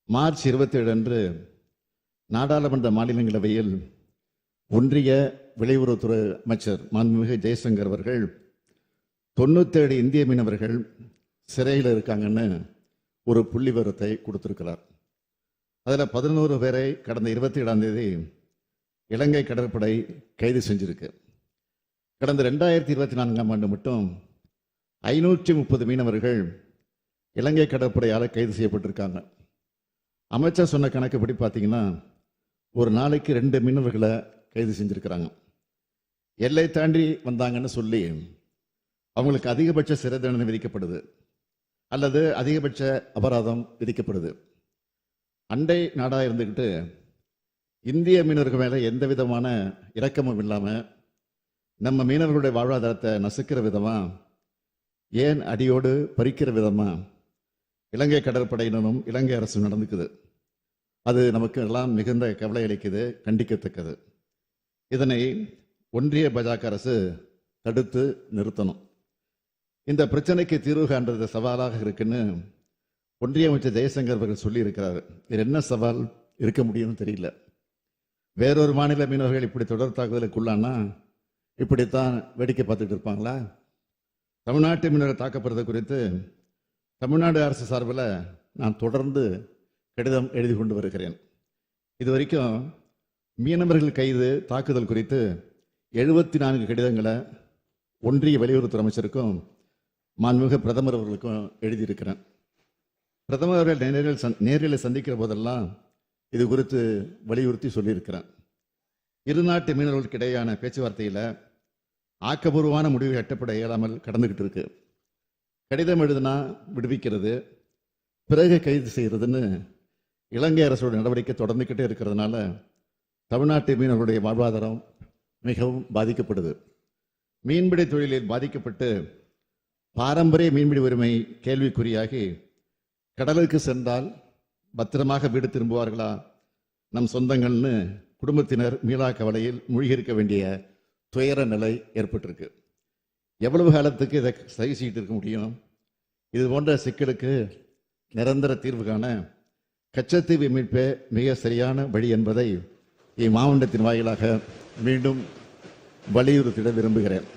March 27 அன்று நாடாளுமன்ற மாநிலங்களவையில் ஒன்றிய வெளியுறவுத்துறை அமைச்சர் மாண்புமிகு ஜெய்சங்கர் அவர்கள் 97 இந்திய மீனவர்கள் சிறையில் இருக்காங்கன்னு ஒரு புள்ளிவிவரத்தை கொடுத்திருக்கிறார். அதில் 11 பேரை கடந்த 27ஆம் தேதி இலங்கை கடற்படை கைது செஞ்சிருக்கு. கடந்த 2024ஆம் ஆண்டு மட்டும் 530 மீனவர்கள் இலங்கை கடற்படையால் கைது செய்யப்பட்டிருக்காங்க. அமைச்சர் சொன்ன கணக்குப்படி பார்த்தீங்கன்னா ஒரு நாளைக்கு 2 மீனவர்களை கைது செஞ்சிருக்கிறாங்க. எல்லை தாண்டி வந்தாங்கன்னு சொல்லி அவங்களுக்கு அதிகபட்ச சிறை தண்டனை விதிக்கப்படுது அல்லது அதிகபட்ச அபராதம் விதிக்கப்படுது. அண்டை நாடாக இருந்துக்கிட்டு இந்திய மீனவர்கள் மேலே எந்த விதமான இரக்கமும் இல்லாமல் நம்ம மீனவர்களுடைய வாழ்வாதாரத்தை நசுக்கிற விதமாக, ஏன் அடியோடு பறிக்கிற விதமாக இலங்கை கடற்படையினரும் இலங்கை அரசும் நடந்துக்குது. அது நமக்கு எல்லாம் மிகுந்த கவலை அளிக்குது, கண்டிக்கத்தக்கது. இதனை ஒன்றிய பாஜக அரசு தடுத்து நிறுத்தணும். இந்த பிரச்சனைக்கு தீர்வு காண்றது சவாலாக இருக்குன்னு ஒன்றிய அமைச்சர் ஜெய்சங்கர் அவர்கள் சொல்லியிருக்கிறார். இது என்ன சவால் இருக்க முடியும்னு தெரியல. வேறொரு மாநில மீனவர்கள் இப்படி தொடர் தாக்குதலுக்குள்ளானா இப்படித்தான் வேடிக்கை பார்த்துட்டு இருப்பாங்களா? தமிழ்நாட்டு மீனவர்கள் தாக்கப்படுறது குறித்து தமிழ்நாடு அரசு சார்பில் நான் தொடர்ந்து கடிதம் எழுதி கொண்டு வருகிறேன். இதுவரைக்கும் மீனவர்கள் கைது தாக்குதல் குறித்து 74 கடிதங்களை ஒன்றிய வெளியுறவுத்துறை அமைச்சருக்கும் மாண்புமிகு பிரதமர் அவர்களுக்கும் எழுதியிருக்கிறேன். பிரதமர் அவர்கள் நேரில் சந்திக்கிற போதெல்லாம் இது குறித்து வலியுறுத்தி சொல்லியிருக்கிறேன். இருநாட்டு மீனவர்களுக்கு இடையான பேச்சுவார்த்தையில் ஆக்கப்பூர்வமான முடிவு எட்டப்பட இயலாமல் கடந்துகிட்டு இருக்கு. கடிதம் எழுதினா விடுவிக்கிறது, பிறகு கைது செய்கிறதுன்னு இலங்கை அரசோட நடவடிக்கை தொடர்ந்துக்கிட்டே இருக்கிறதுனால தமிழ்நாட்டு மீனவர்களுடைய வாழ்வாதாரம் மிகவும் பாதிக்கப்படுது. மீன்பிடி தொழிலில் பாதிக்கப்பட்டு பாரம்பரிய மீன்பிடி உரிமை கேள்விக்குறியாகி கடலுக்கு சென்றால் பத்திரமாக வீடு திரும்புவார்களா நம் சொந்தங்கள்னு குடும்பத்தினர் மீளா கவலையில் மூழ்கியிருக்க வேண்டிய துயர நிலை ஏற்பட்டிருக்கு. எவ்வளவு காலத்துக்கு இதை சரி செய்து இருக்க முடியும்? இது போன்ற சிக்கலுக்கு நிரந்தர தீர்வு காண கச்சத்தீவு மீட்பே மிக சரியான வழி என்பதை இம்மாவட்டத்தின் வாயிலாக மீண்டும் வலியுறுத்திட விரும்புகிறேன்.